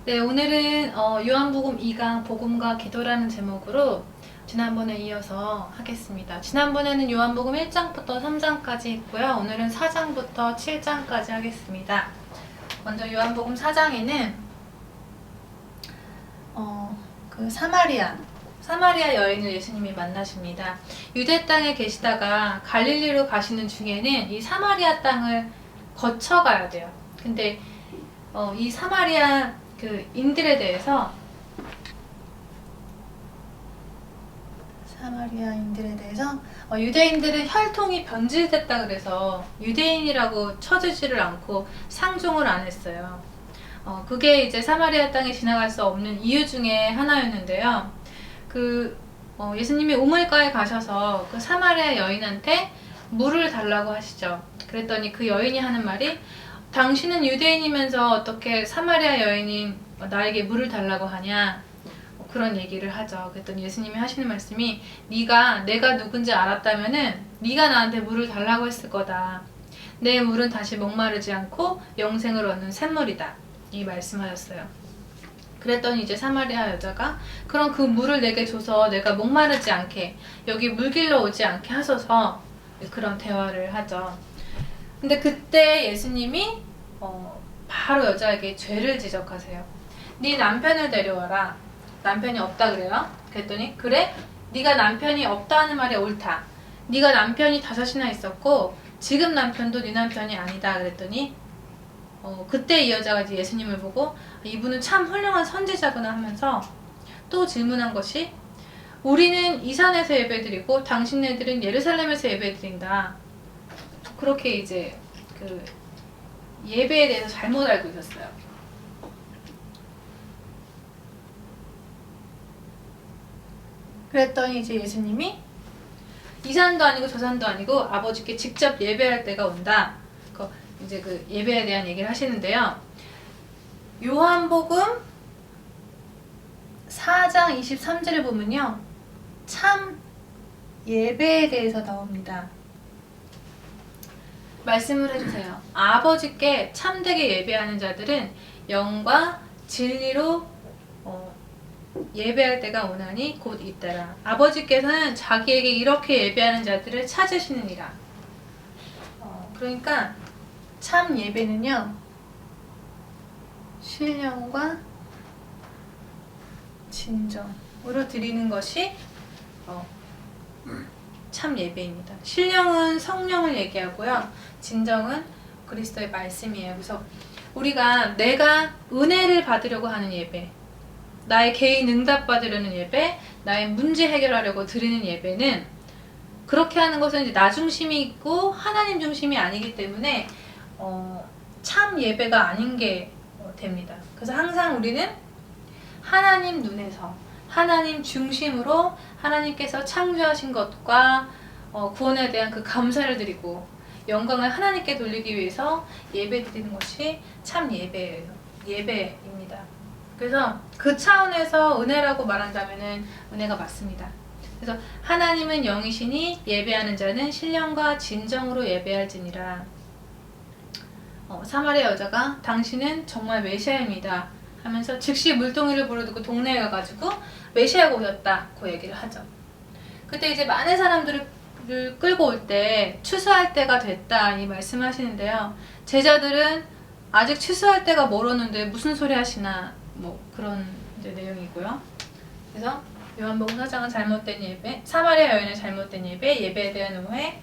네, 오늘은 요한복음 2강 복음과 기도라는 제목으로 지난번에 이어서 하겠습니다. 지난번에는 요한복음 1장부터 3장까지 했고요. 오늘은 4장부터 7장까지 하겠습니다. 먼저 요한복음 4장에는 그 사마리아 여인을 예수님이 만나십니다. 유대 땅에 계시다가 갈릴리로 가시는 중에는 이 사마리아 땅을 거쳐가야 돼요. 근데 이 사마리아 인들에 대해서 유대인들은 혈통이 변질됐다 그래서 유대인이라고 쳐주지를 않고 상종을 안 했어요. 그게 이제 사마리아 땅에 지나갈 수 없는 이유 중에 하나였는데요. 예수님이 우물가에 가셔서 그 사마리아 여인한테 물을 달라고 하시죠. 그랬더니 그 여인이 하는 말이, 당신은 유대인이면서 어떻게 사마리아 여인이 나에게 물을 달라고 하냐, 그런 얘기를 하죠. 그랬더니 예수님이 하시는 말씀이, 내가 누군지 알았다면은 네가 나한테 물을 달라고 했을 거다. 내 물은 다시 목마르지 않고 영생을 얻는 샘물이다, 이 말씀하셨어요. 그랬더니 이제 사마리아 여자가, 그럼 그 물을 내게 줘서 내가 목마르지 않게, 여기 물 길러 오지 않게 하소서, 그런 대화를 하죠. 근데 그때 예수님이 바로 여자에게 죄를 지적하세요. 네 남편을 데려와라. 남편이 없다 그래요. 그랬더니, 그래? 네가 남편이 없다는 말이 옳다. 네가 남편이 5이나 있었고 지금 남편도 네 남편이 아니다. 그랬더니 그때 이 여자가 이제 예수님을 보고, 이분은 참 훌륭한 선지자구나 하면서 또 질문한 것이, 우리는 이 산에서 예배드리고 당신네들은 예루살렘에서 예배드린다. 그렇게 이제 그 예배에 대해서 잘못 알고 있었어요. 그랬더니 이제 예수님이, 이 산도 아니고 저 산도 아니고 아버지께 직접 예배할 때가 온다. 이제 그 예배에 대한 얘기를 하시는데요. 요한복음 4장 23절을 보면요, 참 예배에 대해서 나옵니다. 말씀을 해주세요. 아버지께 참되게 예배하는 자들은 영과 진리로 예배할 때가 오나니 곧 이때라. 아버지께서는 자기에게 이렇게 예배하는 자들을 찾으시느니라. 그러니까 참 예배는요, 신령과 진정으로 드리는 것이 참 예배입니다. 신령은 성령을 얘기하고요, 진정은 그리스도의 말씀이에요. 그래서 우리가 내가 은혜를 받으려고 하는 예배, 나의 개인 응답 받으려는 예배, 나의 문제 해결하려고 드리는 예배는, 그렇게 하는 것은 이제 나 중심이 있고 하나님 중심이 아니기 때문에 참 예배가 아닌 게 됩니다. 그래서 항상 우리는 하나님 눈에서, 하나님 중심으로 하나님께서 창조하신 것과 구원에 대한 그 감사를 드리고 영광을 하나님께 돌리기 위해서 예배 드리는 것이 참 예배입니다. 그래서 그 차원에서 은혜라고 말한다면 은혜가 맞습니다. 그래서 하나님은 영이시니 예배하는 자는 신령과 진정으로 예배할지니라. 사마리아 여자가 당신은 정말 메시아입니다 하면서 즉시 물동이를 부르고 동네에 가가지고 메시아가 오셨다고 얘기를 하죠. 그때 이제 많은 사람들을 끌고 올 때 추수할 때가 됐다, 이 말씀하시는데요. 제자들은 아직 추수할 때가 멀었는데 무슨 소리 하시나, 그런 이제 내용이고요. 그래서 요한복음 4장은 잘못된 예배, 사마리아 여인의 잘못된 예배, 예배에 대한 오해.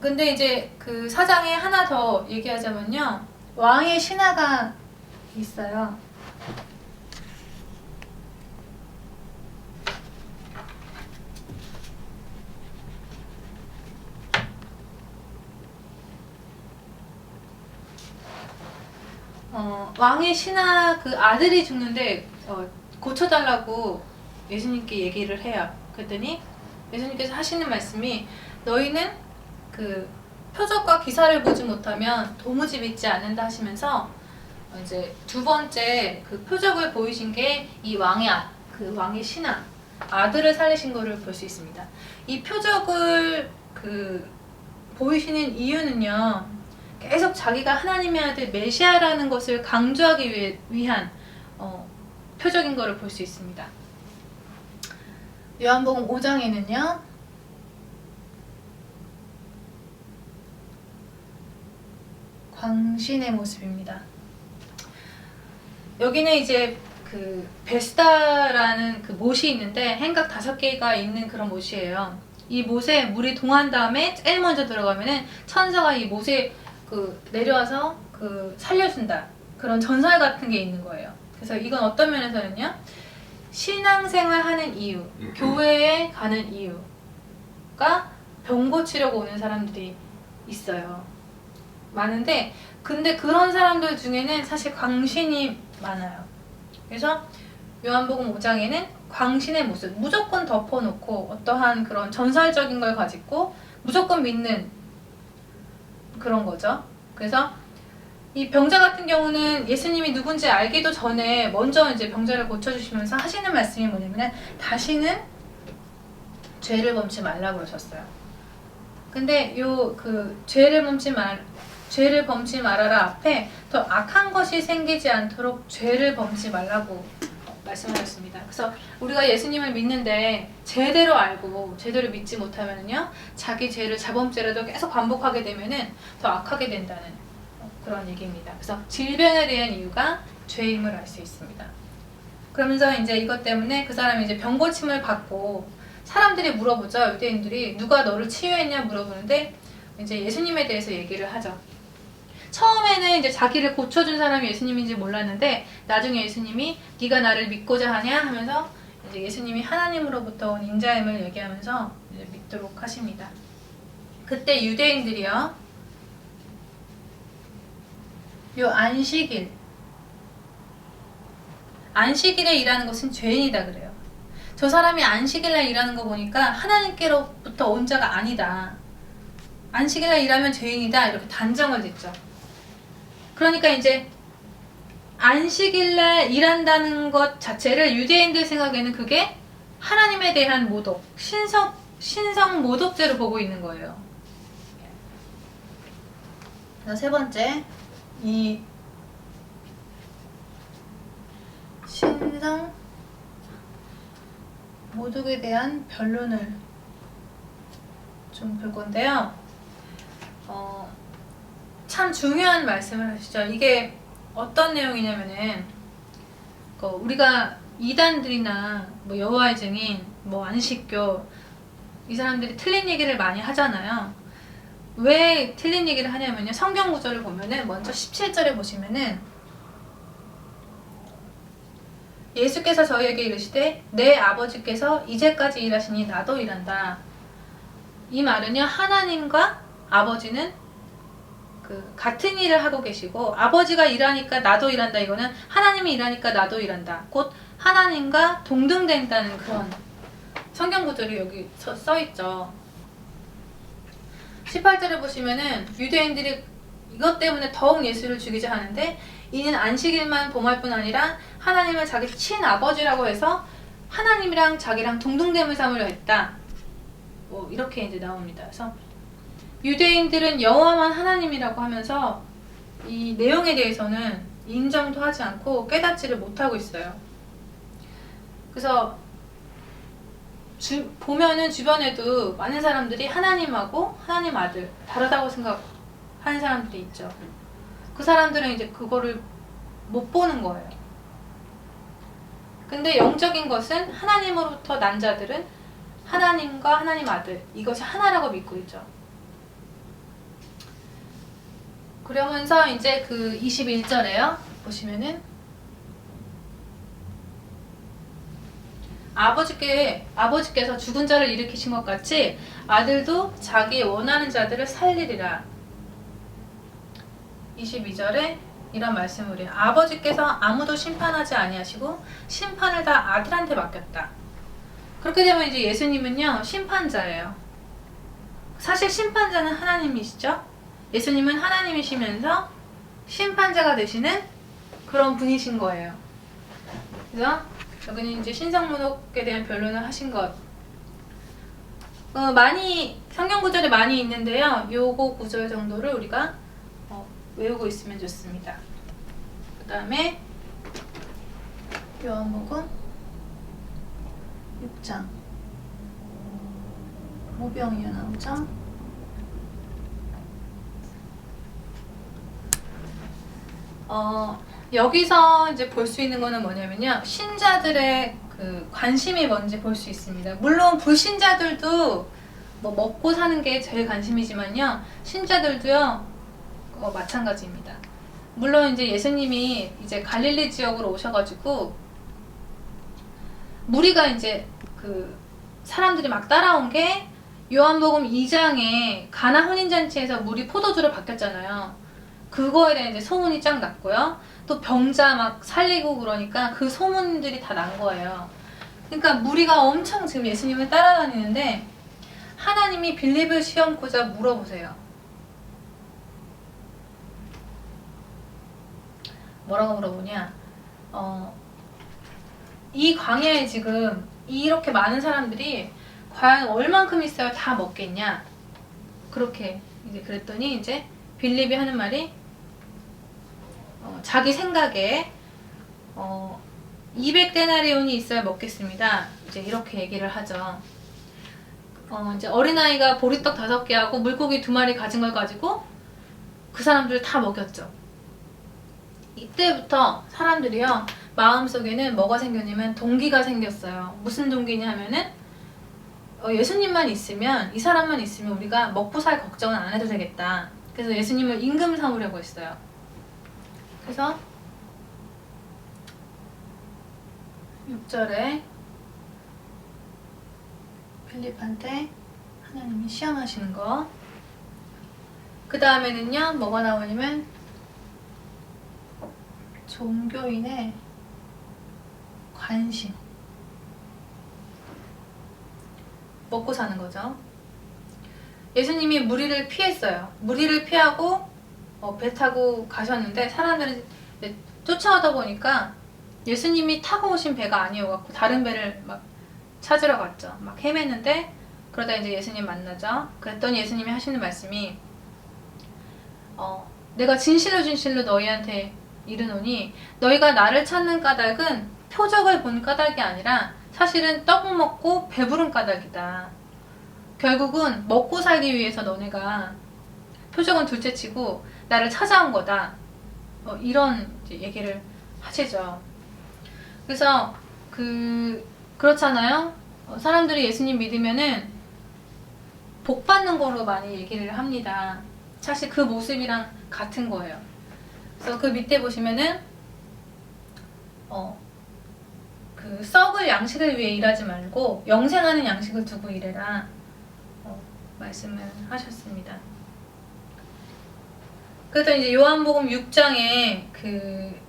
근데 이제 그 4장에 하나 더 얘기하자면요, 왕의 신하가 있어요. 왕의 신하 그 아들이 죽는데 고쳐달라고 예수님께 얘기를 해요. 그랬더니 예수님께서 하시는 말씀이, 너희는 그 표적과 기사를 보지 못하면 도무지 믿지 않는다 하시면서, 이제 두 번째 그 표적을 보이신 게 이 왕의 신하 아들을 살리신 거를 볼 수 있습니다. 이 표적을 보이시는 이유는요, 계속 자기가 하나님의 아들 메시아라는 것을 강조하기 위한 표적인 것을 볼 수 있습니다. 요한복음 5장에는요. 광신의 모습입니다. 여기는 이제 그 베스다라는 그 못이 있는데 행각 5개가 있는 그런 못이에요. 이 못에 물이 동한 다음에 제일 먼저 들어가면은 천사가 이 못에 그 내려와서 그 살려준다. 그런 전설 같은 게 있는 거예요. 그래서 이건 어떤 면에서는요. 신앙생활 하는 이유, 교회에 가는 이유가 병 고치려고 오는 사람들이 있어요. 많은데 근데 그런 사람들 중에는 사실 광신이 많아요. 그래서 요한복음 5장에는 광신의 모습, 무조건 덮어놓고 어떠한 그런 전설적인 걸 가지고 무조건 믿는 그런 거죠. 그래서 이 병자 같은 경우는 예수님이 누군지 알기도 전에 먼저 이제 병자를 고쳐주시면서 하시는 말씀이 뭐냐면 다시는 죄를 범치 말라고 그러셨어요. 근데 요 그 죄를 범치 말아라 앞에 더 악한 것이 생기지 않도록 죄를 범치 말라고 말씀하셨습니다. 그래서 우리가 예수님을 믿는데 제대로 알고 제대로 믿지 못하면요 자기 죄를 자범죄라도 계속 반복하게 되면은 더 악하게 된다는 그런 얘기입니다. 그래서 질병에 대한 이유가 죄임을 알 수 있습니다. 그러면서 이제 이것 때문에 그 사람이 이제 병 고침을 받고 사람들이 물어보죠. 유대인들이 누가 너를 치유했냐 물어보는데 이제 예수님에 대해서 얘기를 하죠. 처음에는 이제 자기를 고쳐준 사람이 예수님인지 몰랐는데 나중에 예수님이 네가 나를 믿고자 하냐 하면서 이제 예수님이 하나님으로부터 온 인자임을 얘기하면서 이제 믿도록 하십니다. 그때 유대인들이요. 요 안식일에 일하는 것은 죄인이다 그래요. 저 사람이 안식일날 일하는 거 보니까 하나님께로부터 온 자가 아니다. 안식일날 일하면 죄인이다 이렇게 단정을 짓죠. 그러니까 이제 안식일날 일한다는 것 자체를 유대인들 생각에는 그게 하나님에 대한 모독, 신성 모독죄로 보고 있는 거예요. 그래서 세 번째, 이 신성 모독에 대한 변론을 좀 볼 건데요. 참 중요한 말씀을 하시죠. 이게 어떤 내용이냐면은 우리가 이단들이나 뭐 여호와의 증인, 뭐 안식교 이 사람들이 틀린 얘기를 많이 하잖아요. 왜 틀린 얘기를 하냐면요. 성경 구절을 보면은 먼저 17절에 보시면은 예수께서 저희에게 이르시되 내 아버지께서 이제까지 일하시니 나도 일한다. 이 말은요. 하나님과 아버지는 같은 일을 하고 계시고 아버지가 일하니까 나도 일한다. 이거는 하나님이 일하니까 나도 일한다. 곧 하나님과 동등된다는 그런 성경 구절이 여기 써있죠. 18절에 보시면은 유대인들이 이것 때문에 더욱 예수를 죽이자 하는데 이는 안식일만 범할 뿐 아니라 하나님을 자기 친아버지라고 해서 하나님이랑 자기랑 동등됨을 삼으려 했다. 뭐 이렇게 이제 나옵니다. 그래서 유대인들은 여호와만 하나님이라고 하면서 이 내용에 대해서는 인정도 하지 않고 깨닫지를 못하고 있어요. 그래서 보면은 주변에도 많은 사람들이 하나님하고 하나님 아들 다르다고 생각하는 사람들이 있죠. 그 사람들은 이제 그거를 못 보는 거예요. 근데 영적인 것은 하나님으로부터 난 자들은 하나님과 하나님 아들 이것이 하나라고 믿고 있죠. 그러면서 이제 그 21절에요. 보시면은 아버지께서 죽은 자를 일으키신 것 같이 아들도 자기 원하는 자들을 살리리라. 22절에 이런 말씀을 해요. 아버지께서 아무도 심판하지 아니하시고 심판을 다 아들한테 맡겼다. 그렇게 되면 이제 예수님은요 심판자예요. 사실 심판자는 하나님이시죠. 예수님은 하나님이시면서 심판자가 되시는 그런 분이신 거예요. 그래서 여기는 이제 신성모독에 대한 변론을 하신 것. 많이 성경 구절이 많이 있는데요. 요거 구절 정도를 우리가 외우고 있으면 좋습니다. 그 다음에 요한복음 6장 모병이요 나오죠? 여기서 이제 볼 수 있는 거는 뭐냐면요, 신자들의 그 관심이 뭔지 볼 수 있습니다. 물론 불신자들도 뭐 먹고 사는 게 제일 관심이지만요, 신자들도요 마찬가지입니다. 물론 이제 예수님이 이제 갈릴리 지역으로 오셔가지고 무리가 이제 그 사람들이 막 따라온 게 요한복음 2장에 가나 혼인잔치에서 물이 포도주로 바뀌었잖아요. 그거에 대한 이제 소문이 쫙 났고요. 또 병자 막 살리고 그러니까 그 소문들이 다 난 거예요. 그러니까 무리가 엄청 지금 예수님을 따라다니는데 하나님이 빌립을 시험고자 물어보세요. 뭐라고 물어보냐? 이 광야에 지금 이렇게 많은 사람들이 과연 얼만큼 있어야 다 먹겠냐? 그렇게 이제 그랬더니 이제 빌립이 하는 말이 자기 생각에 200데나리온이 있어야 먹겠습니다. 이제 이렇게 얘기를 하죠. 이제 어린아이가 보리떡 5개하고 물고기 2마리 가진 걸 가지고 그 사람들 다 먹였죠. 이때부터 사람들이요 마음속에는 뭐가 생겼냐면 동기가 생겼어요. 무슨 동기냐 하면은 예수님만 있으면, 이 사람만 있으면 우리가 먹고 살 걱정은 안 해도 되겠다. 그래서 예수님을 임금 삼으려고 했어요. 그래서 6절에 필립한테 하나님이 시험하시는 거, 그 다음에는요 뭐가 나오냐면 종교인의 관심, 먹고 사는 거죠. 예수님이 무리를 피했어요. 무리를 피하고 배 타고 가셨는데 사람들이 쫓아오다 보니까 예수님이 타고 오신 배가 아니어갖고 다른 배를 막 찾으러 갔죠. 막 헤맸는데 그러다 이제 예수님 만나죠. 그랬더니 예수님이 하시는 말씀이 내가 진실로 진실로 너희한테 이르노니 너희가 나를 찾는 까닭은 표적을 본 까닭이 아니라 사실은 떡 먹고 배부른 까닭이다. 결국은 먹고 살기 위해서 너네가 표적은 둘째치고 나를 찾아온 거다. 이런 이제 얘기를 하시죠. 그래서 그렇잖아요. 사람들이 예수님 믿으면은 복 받는 거로 많이 얘기를 합니다. 사실 그 모습이랑 같은 거예요. 그래서 그 밑에 보시면은 그 썩을 양식을 위해 일하지 말고 영생하는 양식을 두고 일해라 말씀을 하셨습니다. 그래서 이제 요한복음 6장에 그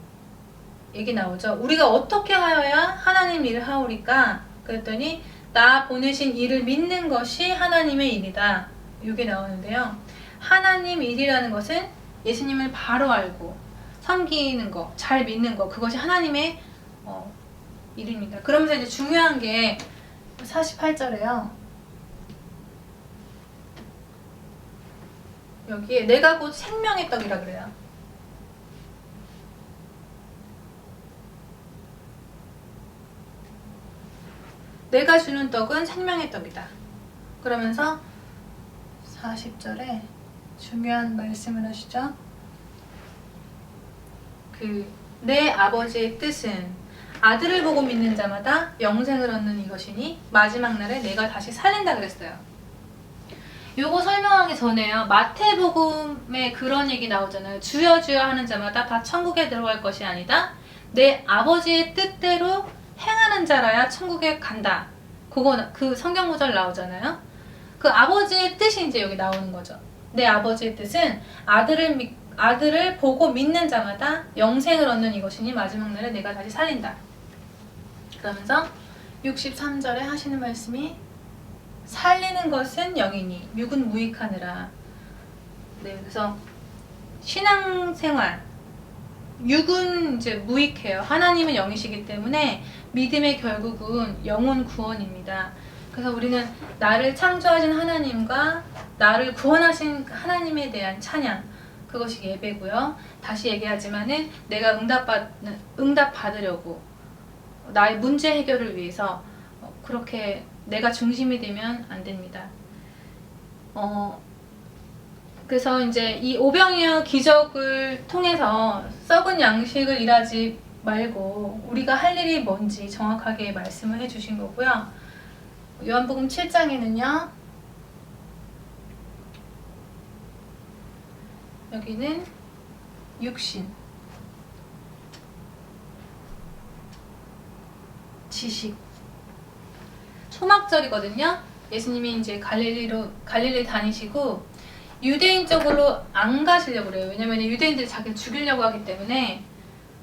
얘기 나오죠. 우리가 어떻게 하여야 하나님 일을 하오리까? 그랬더니 나 보내신 일을 믿는 것이 하나님의 일이다. 이게 나오는데요. 하나님 일이라는 것은 예수님을 바로 알고 섬기는 거, 잘 믿는 거, 그것이 하나님의 일입니다. 그러면서 이제 중요한 게 48절에요. 여기에 내가 곧 생명의 떡이라 그래요. 내가 주는 떡은 생명의 떡이다. 그러면서 40절에 중요한 말씀을 하시죠. 내 아버지의 뜻은 아들을 보고 믿는 자마다 영생을 얻는 이것이니 마지막 날에 내가 다시 살린다 그랬어요. 요거 설명하기 전에요. 마태복음에 그런 얘기 나오잖아요. 주여 주여 하는 자마다 다 천국에 들어갈 것이 아니다. 내 아버지의 뜻대로 행하는 자라야 천국에 간다. 그 성경 구절 나오잖아요. 그 아버지의 뜻이 이제 여기 나오는 거죠. 내 아버지의 뜻은 아들을 보고 믿는 자마다 영생을 얻는 이것이니 마지막 날에 내가 다시 살린다. 그러면서 63절에 하시는 말씀이 살리는 것은 영이니 육은 무익하느라. 네, 그래서 신앙생활 육은 이제 무익해요. 하나님은 영이시기 때문에 믿음의 결국은 영혼 구원입니다. 그래서 우리는 나를 창조하신 하나님과 나를 구원하신 하나님에 대한 찬양, 그것이 예배고요. 다시 얘기하지만은 내가 응답 받으려고 나의 문제 해결을 위해서 그렇게 내가 중심이 되면 안 됩니다. 그래서 이제 이 오병이어 기적을 통해서 썩은 양식을 일하지 말고 우리가 할 일이 뭔지 정확하게 말씀을 해주신 거고요. 요한복음 7장에는요. 여기는 육신, 지식, 초막절이거든요. 예수님이 이제 갈릴리 다니시고 유대인 쪽으로 안 가시려고 그래요. 왜냐면 유대인들이 자기를 죽이려고 하기 때문에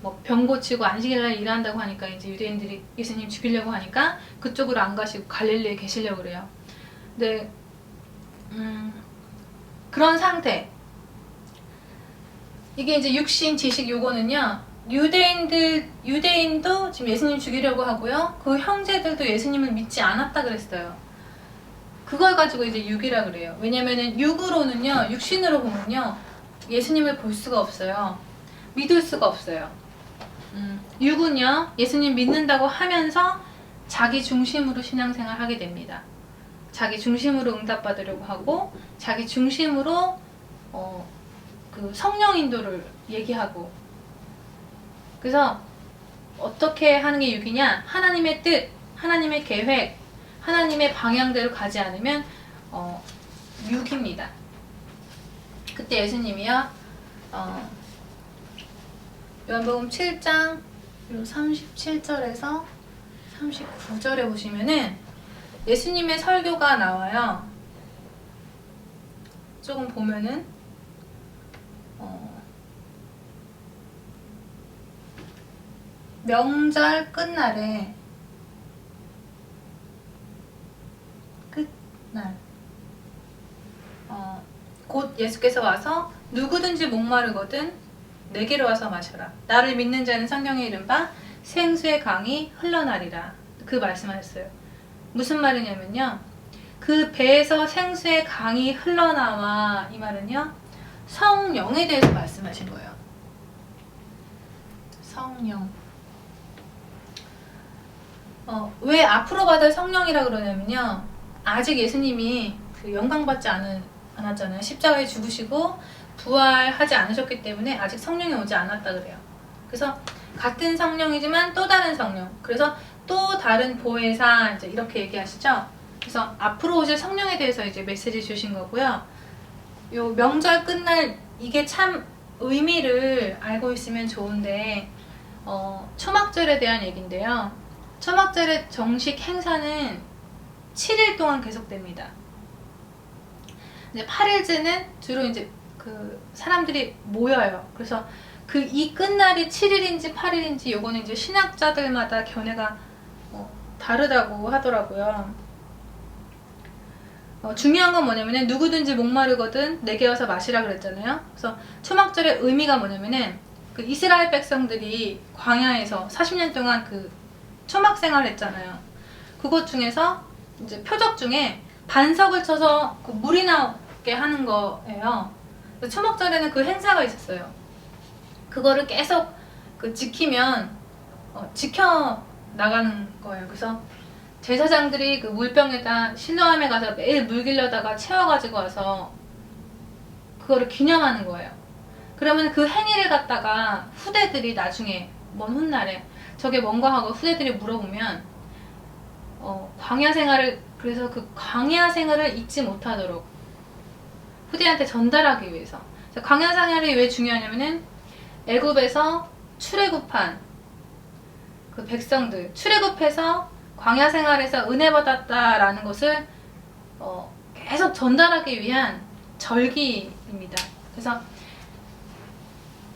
뭐 병 고치고 안식일날 일한다고 하니까 이제 유대인들이 예수님 죽이려고 하니까 그쪽으로 안 가시고 갈릴리에 계시려고 그래요. 근데 그런 상태. 이게 이제 육신, 지식 요거는요. 유대인도 지금 예수님 죽이려고 하고요. 그 형제들도 예수님을 믿지 않았다 그랬어요. 그걸 가지고 이제 육이라 그래요. 왜냐면은 육으로는요, 육신으로 보면요, 예수님을 볼 수가 없어요. 믿을 수가 없어요. 육은요, 예수님 믿는다고 하면서 자기 중심으로 신앙생활 하게 됩니다. 자기 중심으로 응답받으려고 하고, 자기 중심으로 그 성령 인도를 얘기하고. 그래서 어떻게 하는 게 육이냐? 하나님의 뜻, 하나님의 계획, 하나님의 방향대로 가지 않으면 육입니다. 그때 예수님이요. 요한복음 7장 37절에서 39절에 보시면은 예수님의 설교가 나와요. 조금 보면은 명절 끝날에 곧 예수께서 와서 누구든지 목마르거든 내게로 와서 마셔라. 나를 믿는 자는 성경에 이른 바 생수의 강이 흘러나리라. 그 말씀하셨어요. 무슨 말이냐면요. 그 배에서 생수의 강이 흘러나와, 이 말은요. 성령에 대해서 말씀하신 거예요. 성령. 왜 앞으로 받을 성령이라 그러냐면요. 아직 예수님이 그 영광 받지 않았잖아요. 십자가에 죽으시고 부활하지 않으셨기 때문에 아직 성령이 오지 않았다 그래요. 그래서 같은 성령이지만 또 다른 성령. 그래서 또 다른 보혜사 이제 이렇게 얘기하시죠. 그래서 앞으로 오실 성령에 대해서 이제 메시지 주신 거고요. 요 명절 끝날 이게 참 의미를 알고 있으면 좋은데 초막절에 대한 얘기인데요. 초막절의 정식 행사는 7일 동안 계속됩니다. 이제 8일째는 주로 이제 그 사람들이 모여요. 그래서 그 이 끝날이 7일인지 8일인지 요거는 이제 신학자들마다 견해가 다르다고 하더라고요. 중요한 건 뭐냐면은 누구든지 목마르거든 내게 와서 마시라 그랬잖아요. 그래서 초막절의 의미가 뭐냐면은 그 이스라엘 백성들이 광야에서 40년 동안 그 초막 생활을 했잖아요. 그것 중에서 이제 표적 중에 반석을 쳐서 그 물이 나오게 하는 거예요. 초막절에는 그 행사가 있었어요. 그거를 계속 그 지키면 지켜 나가는 거예요. 그래서 제사장들이 그 물병에다 실로암에 가서 매일 물 길려다가 채워가지고 와서 그거를 기념하는 거예요. 그러면 그 행위를 갖다가 후대들이 나중에 먼 훗날에 저게 뭔가 하고 후대들이 물어보면 광야 생활을, 그래서 그 광야 생활을 잊지 못하도록 후대한테 전달하기 위해서. 광야 생활이 왜 중요하냐면은 애굽에서 출애굽한 그 백성들, 출애굽해서 광야 생활에서 은혜 받았다라는 것을 계속 전달하기 위한 절기입니다. 그래서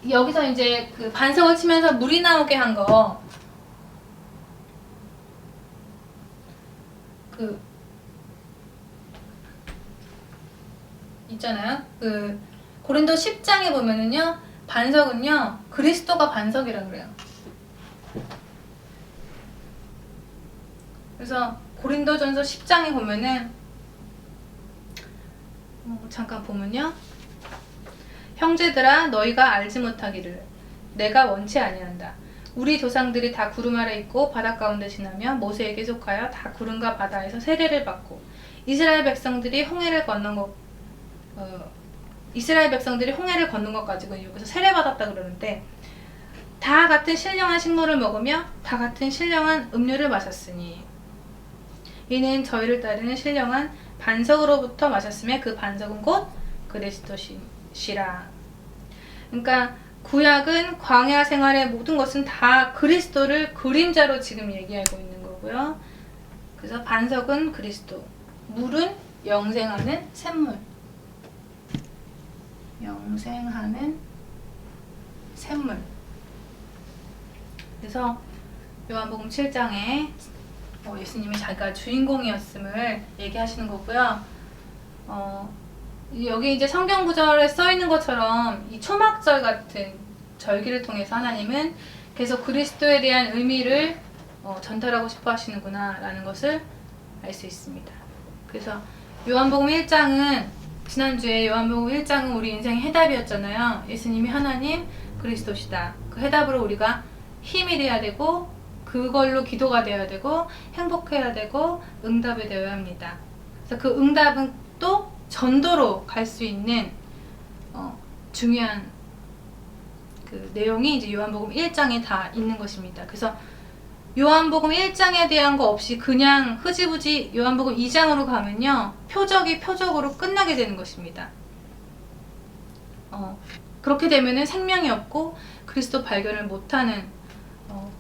여기서 이제 그 반석을 치면서 물이 나오게 한 거, 그 있잖아요. 그 고린도 10장에 보면은요, 반석은요 그리스도가 반석이라 그래요. 그래서 고린도전서 10장에 보면은 잠깐 보면요, 형제들아 너희가 알지 못하기를 내가 원치 아니한다. 우리 조상들이 다 구름 아래 있고 바다 가운데 지나며 모세에게 속하여 다 구름과 바다에서 세례를 받고 이스라엘 백성들이 홍해를 건넌 것 가지고 여기서 세례 받았다 그러는데, 다 같은 신령한 식물을 먹으며 다 같은 신령한 음료를 마셨으니 이는 저희를 따르는 신령한 반석으로부터 마셨음에 그 반석은 곧 그리스도시라. 그러니까 구약은 광야 생활의 모든 것은 다 그리스도를 그림자로 지금 얘기하고 있는 거고요. 그래서 반석은 그리스도, 물은 영생하는 샘물. 영생하는 샘물. 그래서 요한복음 7장에 예수님이 자기가 주인공이었음을 얘기하시는 거고요. 여기 이제 성경 구절에 써 있는 것처럼 이 초막절 같은 절기를 통해서 하나님은 계속 그리스도에 대한 의미를 전달하고 싶어 하시는구나 라는 것을 알 수 있습니다. 그래서 요한복음 1장은, 지난주에 요한복음 1장은 우리 인생의 해답이었잖아요. 예수님이 하나님, 그리스도시다. 그 해답으로 우리가 힘이 돼야 되고, 그걸로 기도가 되어야 되고, 행복해야 되고, 응답이 되어야 합니다. 그래서 그 응답은 또 전도로 갈 수 있는 중요한 그 내용이 이제 요한복음 1장에 다 있는 것입니다. 그래서 요한복음 1장에 대한 거 없이 그냥 흐지부지 요한복음 2장으로 가면요, 표적이 표적으로 끝나게 되는 것입니다. 그렇게 되면은 생명이 없고 그리스도 발견을 못하는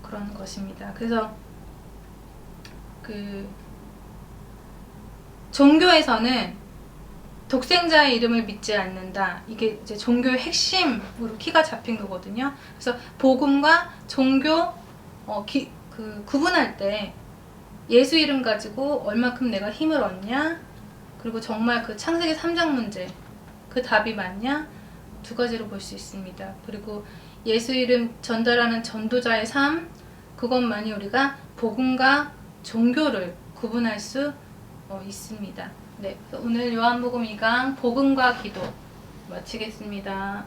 그런 것입니다. 그래서 그 종교에서는 독생자의 이름을 믿지 않는다. 이게 이제 종교의 핵심으로 키가 잡힌 거거든요. 그래서 복음과 종교 구분할 때 예수 이름 가지고 얼마큼 내가 힘을 얻냐, 그리고 정말 그 창세기 3장 문제 그 답이 맞냐, 두 가지로 볼 수 있습니다. 그리고 예수 이름 전달하는 전도자의 삶, 그것만이 우리가 복음과 종교를 구분할 수 있습니다. 네, 오늘 요한복음 2강 복음과 기도 마치겠습니다.